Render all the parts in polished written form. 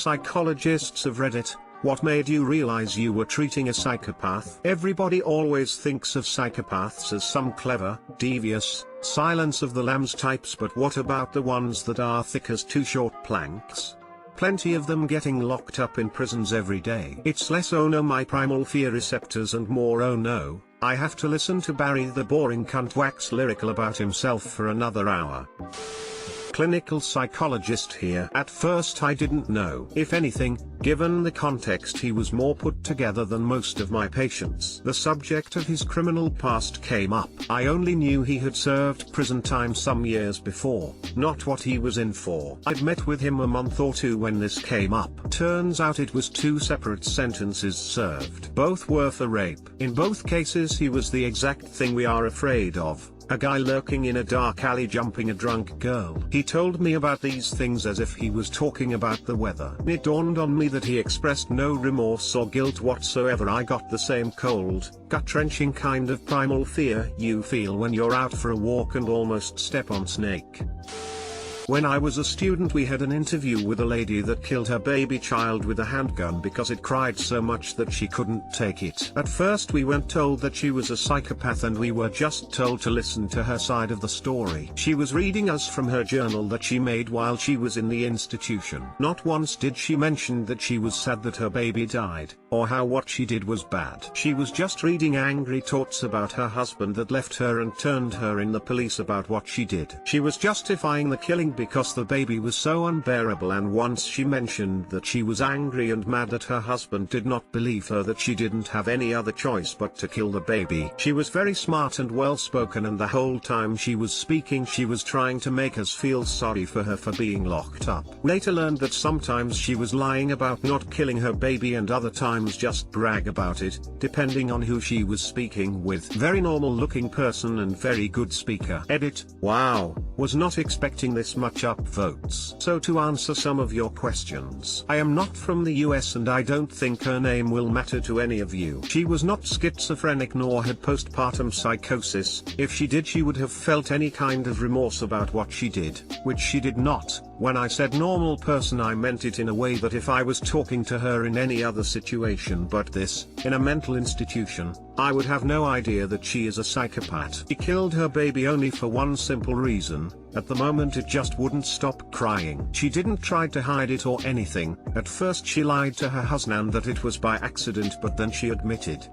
psychologists of Reddit, what made you realize you were treating a psychopath? Everybody always thinks of psychopaths as some clever, devious, Silence of the Lambs types, but what about the ones that are thick as two short planks? Plenty of them getting locked up in prisons every day. It's less oh no my primal fear receptors and more oh no, I have to listen to Barry the boring cunt wax lyrical about himself for another hour. Clinical psychologist here. At first I didn't know. If anything, given the context, he was more put together than most of my patients. The subject of his criminal past came up. I only knew he had served prison time some years before, not what he was in for. I'd met with him a month or two when this came up. Turns out it was two separate sentences served. Both were for rape. In both cases he was the exact thing we are afraid of. A guy lurking in a dark alley jumping a drunk girl. He told me about these things as if he was talking about the weather. It dawned on me that he expressed no remorse or guilt whatsoever. I got the same cold, gut-wrenching kind of primal fear you feel when you're out for a walk and almost step on snake. When I was a student, we had an interview with a lady that killed her baby child with a handgun because it cried so much that she couldn't take it. At first we weren't told that she was a psychopath, and we were just told to listen to her side of the story. She was reading us from her journal that she made while she was in the institution. Not once did she mention that she was sad that her baby died, or how what she did was bad. She was just reading angry thoughts about her husband that left her and turned her in the police about what she did. She was justifying the killing because the baby was so unbearable, and once she mentioned that she was angry and mad that her husband did not believe her, that she didn't have any other choice but to kill the baby. She was very smart and well spoken, and the whole time she was speaking she was trying to make us feel sorry for her for being locked up. Later learned that sometimes she was lying about not killing her baby and other times just brag about it, depending on who she was speaking with. Very normal looking person and very good speaker. Edit. Wow, was not expecting this much upvotes. So to answer some of your questions, I am not from the US and I don't think her name will matter to any of you. She was not schizophrenic nor had postpartum psychosis. If she did, she would have felt any kind of remorse about what she did, which she did not. When I said normal person, I meant it in a way that if I was talking to her in any other situation but this, in a mental institution, I would have no idea that she is a psychopath. She killed her baby only for one simple reason: at the moment it just wouldn't stop crying. She didn't try to hide it or anything. At first she lied to her husband that it was by accident, but then she admitted.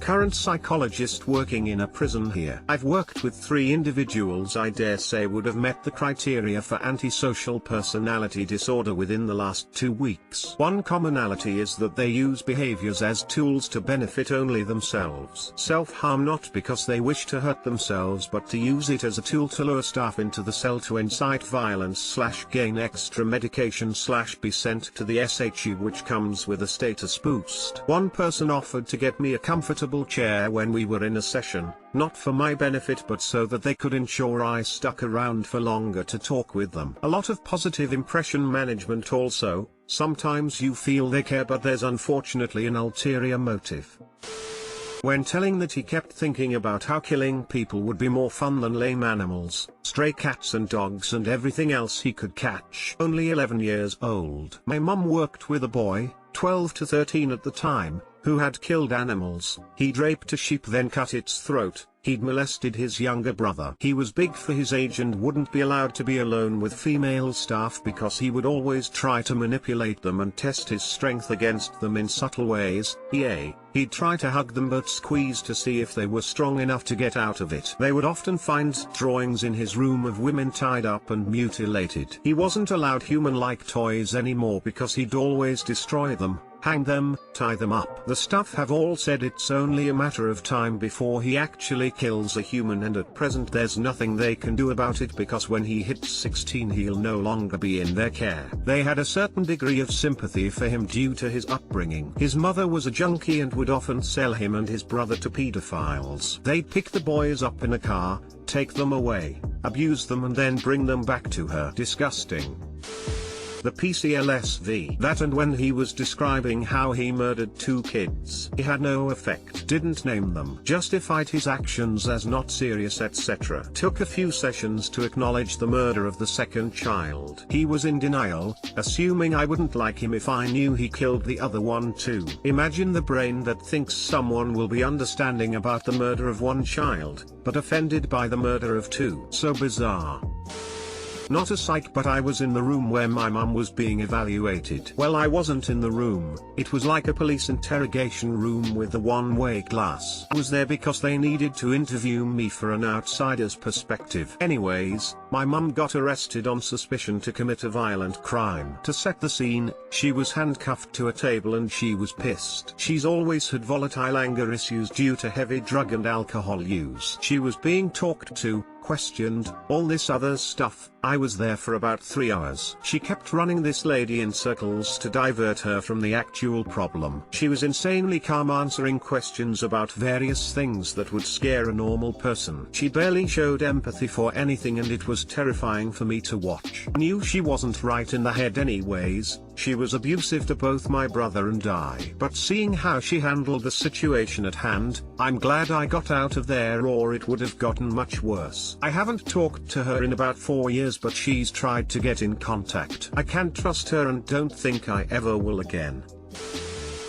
Current psychologist working in a prison here. I've worked with 3 individuals I dare say would have met the criteria for antisocial personality disorder within the last 2 weeks. One commonality is that they use behaviors as tools to benefit only themselves. Self-harm not because they wish to hurt themselves, but to use it as a tool to lure staff into the cell to incite violence / gain extra medication / be sent to the SHU, which comes with a status boost. One person offered to get me a comfortable chair when we were in a session, not for my benefit but so that they could ensure I stuck around for longer to talk with them. A lot of positive impression management also. Sometimes you feel they care, but there's unfortunately an ulterior motive. When telling that he kept thinking about how killing people would be more fun than lame animals, stray cats and dogs and everything else he could catch. Only 11 years old. My mum worked with a boy, 12 to 13 at the time, who had killed animals. He'd raped a sheep then cut its throat. He'd molested his younger brother. He was big for his age and wouldn't be allowed to be alone with female staff because he would always try to manipulate them and test his strength against them in subtle ways. He'd try to hug them but squeeze to see if they were strong enough to get out of it. They would often find drawings in his room of women tied up and mutilated. He wasn't allowed human-like toys anymore because he'd always destroy them, hang them, tie them up. The staff have all said it's only a matter of time before he actually kills a human, and at present there's nothing they can do about it because when he hits 16 he'll no longer be in their care. They had a certain degree of sympathy for him due to his upbringing. His mother was a junkie and would often sell him and his brother to pedophiles. They'd pick the boys up in a car, take them away, abuse them and then bring them back to her. Disgusting. The PCLSV. That, and when he was describing how he murdered 2 kids, he had no effect, didn't name them, justified his actions as not serious, etc. Took a few sessions to acknowledge the murder of the 2nd child. He was in denial, assuming I wouldn't like him if I knew he killed the other one too. Imagine the brain that thinks someone will be understanding about the murder of 1 child, but offended by the murder of 2. So bizarre. Not a psych, but I was in the room where my mum was being evaluated. Well, I wasn't in the room, it was like a police interrogation room with a one-way glass. I was there because they needed to interview me for an outsider's perspective. Anyways, my mum got arrested on suspicion to commit a violent crime. To set the scene, she was handcuffed to a table and she was pissed. She's always had volatile anger issues due to heavy drug and alcohol use. She was being talked to, questioned, all this other stuff. I was there for about 3 hours. She kept running this lady in circles to divert her from the actual problem. She was insanely calm, answering questions about various things that would scare a normal person. She barely showed empathy for anything and it was terrifying for me to watch. I knew she wasn't right in the head anyways. She was abusive to both my brother and I. But seeing how she handled the situation at hand, I'm glad I got out of there, or it would have gotten much worse. I haven't talked to her in about 4 years, but she's tried to get in contact. I can't trust her and don't think I ever will again.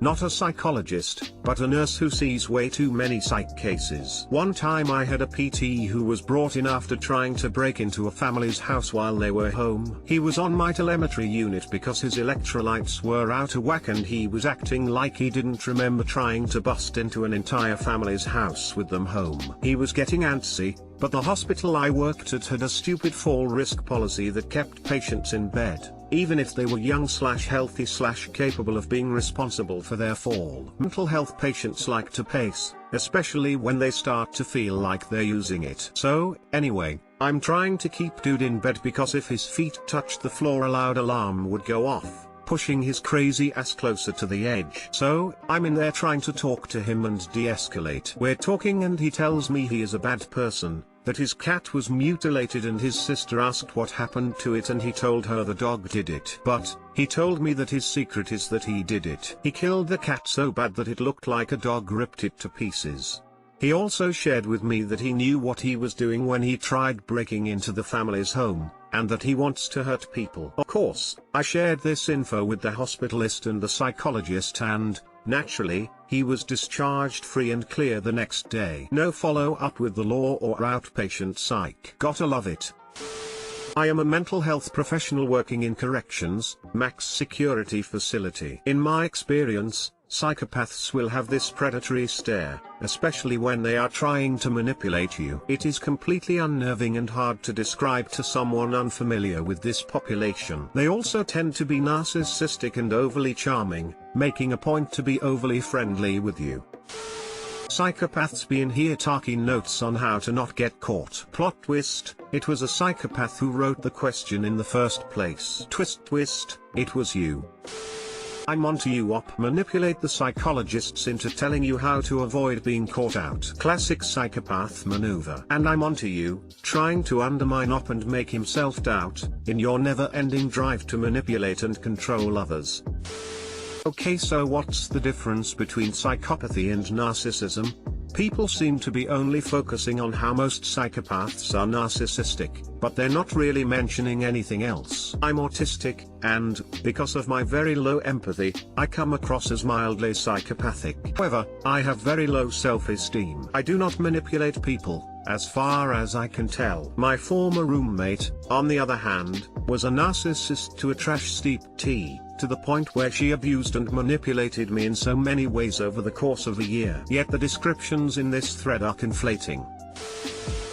Not a psychologist, but a nurse who sees way too many psych cases. One time I had a PT who was brought in after trying to break into a family's house while they were home. He was on my telemetry unit because his electrolytes were out of whack and he was acting like he didn't remember trying to bust into an entire family's house with them home. He was getting antsy, but the hospital I worked at had a stupid fall risk policy that kept patients in bed, even if they were young/healthy/capable of being responsible for their fall. Mental health patients like to pace, especially when they start to feel like they're using it. So, anyway, I'm trying to keep dude in bed because if his feet touched the floor a loud alarm would go off, pushing his crazy ass closer to the edge. So, I'm in there trying to talk to him and de-escalate. We're talking and he tells me he is a bad person, that his cat was mutilated and his sister asked what happened to it and he told her the dog did it. But, he told me that his secret is that he did it. He killed the cat so bad that it looked like a dog ripped it to pieces. He also shared with me that he knew what he was doing when he tried breaking into the family's home, and that he wants to hurt people. Of course, I shared this info with the hospitalist and the psychologist and, naturally, he was discharged free and clear the next day. No follow-up with the law or outpatient psych. Gotta love it. I am a mental health professional working in corrections, max security facility. In my experience, psychopaths will have this predatory stare, especially when they are trying to manipulate you. It is completely unnerving and hard to describe to someone unfamiliar with this population. They also tend to be narcissistic and overly charming, making a point to be overly friendly with you. Psychopaths be in here taking notes on how to not get caught. Plot twist, it was a psychopath who wrote the question in the first place. Twist, it was you. I'm onto you op. Manipulate the psychologists into telling you how to avoid being caught out. Classic psychopath maneuver. And I'm onto you, trying to undermine op and make him self-doubt, in your never-ending drive to manipulate and control others. Okay, so what's the difference between psychopathy and narcissism? People seem to be only focusing on how most psychopaths are narcissistic, but they're not really mentioning anything else. I'm autistic, and, because of my very low empathy, I come across as mildly psychopathic. However, I have very low self-esteem. I do not manipulate people, as far as I can tell. My former roommate, on the other hand, was a narcissist to a trash-steeped T, to the point where she abused and manipulated me in so many ways over the course of a year. Yet the descriptions in this thread are conflating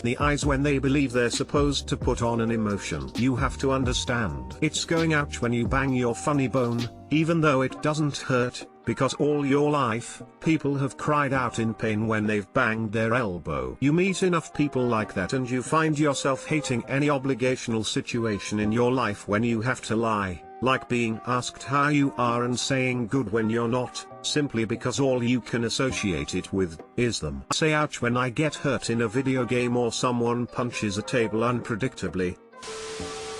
the eyes when they believe they're supposed to put on an emotion. You have to understand. It's going ouch when you bang your funny bone, even though it doesn't hurt, because all your life, people have cried out in pain when they've banged their elbow. You meet enough people like that and you find yourself hating any obligational situation in your life when you have to lie, like being asked how you are and saying good when you're not, simply because all you can associate it with is them. I say ouch when I get hurt in a video game or someone punches a table unpredictably.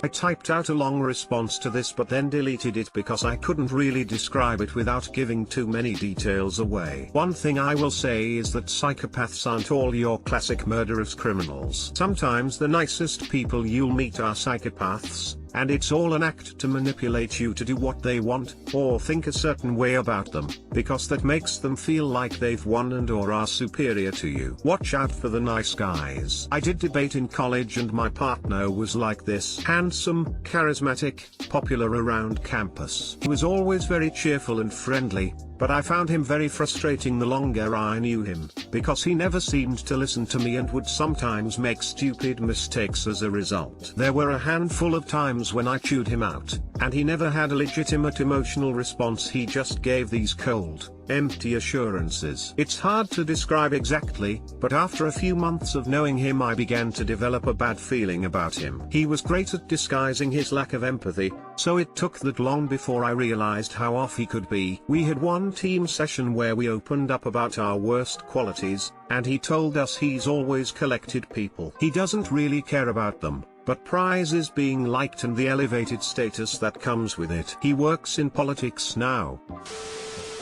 I typed out a long response to this but then deleted it because I couldn't really describe it without giving too many details away. One thing I will say is that psychopaths aren't all your classic murderous criminals. Sometimes the nicest people you'll meet are psychopaths, and it's all an act to manipulate you to do what they want, or think a certain way about them, because that makes them feel like they've won and or are superior to you. Watch out for the nice guys. I did debate in college and my partner was like this: handsome, charismatic, popular around campus. He was always very cheerful and friendly, but I found him very frustrating the longer I knew him, because he never seemed to listen to me and would sometimes make stupid mistakes as a result. There were a handful of times when I chewed him out, and he never had a legitimate emotional response. He just gave these cold, empty assurances. It's hard to describe exactly, but after a few months of knowing him I began to develop a bad feeling about him. He was great at disguising his lack of empathy, so it took that long before I realized how off he could be. We had one team session where we opened up about our worst qualities, and he told us he's always collected people. He doesn't really care about them, but prizes being liked and the elevated status that comes with it. He works in politics now.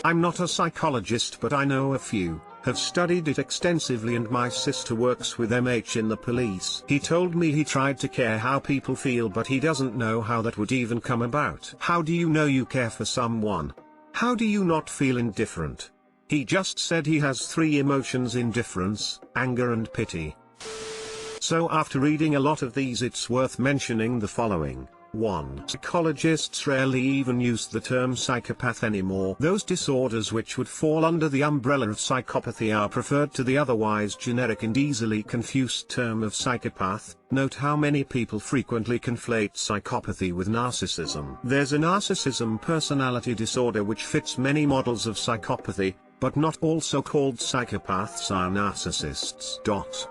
I'm not a psychologist, but I know a few, have studied it extensively, and my sister works with MH in the police. He told me he tried to care how people feel, but he doesn't know how that would even come about. How do you know you care for someone? How do you not feel indifferent? He just said he has 3 emotions: indifference, anger and pity. So after reading a lot of these, it's worth mentioning the following. 1. Psychologists rarely even use the term psychopath anymore. Those disorders which would fall under the umbrella of psychopathy are preferred to the otherwise generic and easily confused term of psychopath. Note how many people frequently conflate psychopathy with narcissism. There's a narcissism personality disorder which fits many models of psychopathy, but not all so-called psychopaths are narcissists.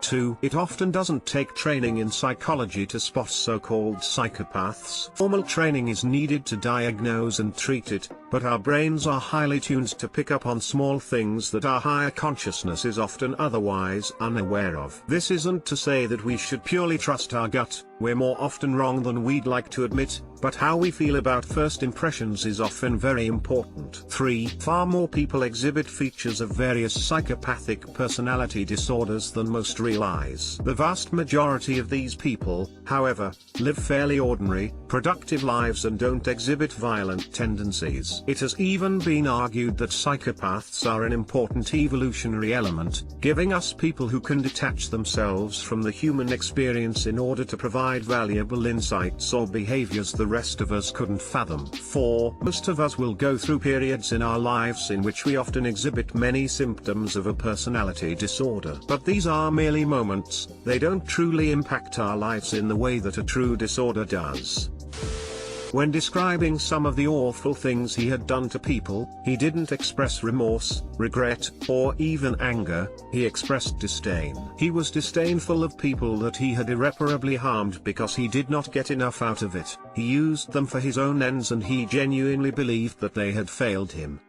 2. It often doesn't take training in psychology to spot so-called psychopaths. Formal training is needed to diagnose and treat it, but our brains are highly tuned to pick up on small things that our higher consciousness is often otherwise unaware of. This isn't to say that we should purely trust our gut. We're more often wrong than we'd like to admit, but how we feel about first impressions is often very important. 3. Far more people exhibit features of various psychopathic personality disorders than most realize. The vast majority of these people, however, live fairly ordinary, productive lives and don't exhibit violent tendencies. It has even been argued that psychopaths are an important evolutionary element, giving us people who can detach themselves from the human experience in order to provide valuable insights or behaviors the rest of us couldn't fathom. 4. Most of us will go through periods in our lives in which we often exhibit many symptoms of a personality disorder. But these are merely moments, they don't truly impact our lives in the way that a true disorder does. When describing some of the awful things he had done to people, he didn't express remorse, regret, or even anger. He expressed disdain. He was disdainful of people that he had irreparably harmed because he did not get enough out of it. He used them for his own ends and he genuinely believed that they had failed him.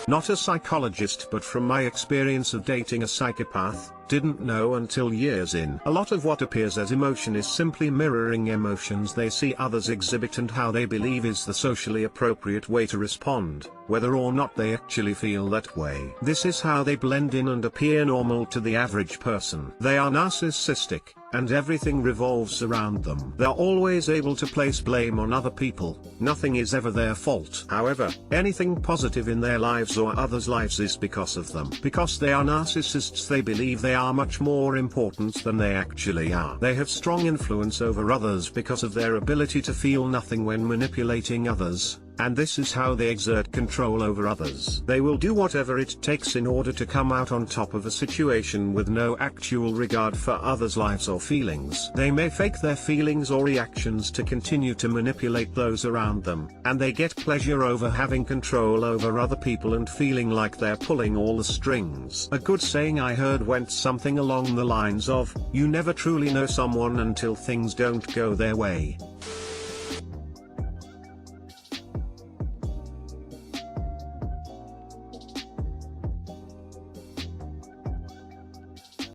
Not a psychologist, but from my experience of dating a psychopath, didn't know until years in. A lot of what appears as emotion is simply mirroring emotions they see others exhibit and how they believe is the socially appropriate way to respond, whether or not they actually feel that way. This is how they blend in and appear normal to the average person. They are narcissistic, and everything revolves around them. They're always able to place blame on other people. Nothing is ever their fault. However, anything positive in their lives or others' lives is because of them. Because they are narcissists, they believe they are much more important than they actually are. They have strong influence over others because of their ability to feel nothing when manipulating others, and this is how they exert control over others. They will do whatever it takes in order to come out on top of a situation with no actual regard for others' lives or feelings. They may fake their feelings or reactions to continue to manipulate those around them, and they get pleasure over having control over other people and feeling like they're pulling all the strings. A good saying I heard went something along the lines of, "You never truly know someone until things don't go their way."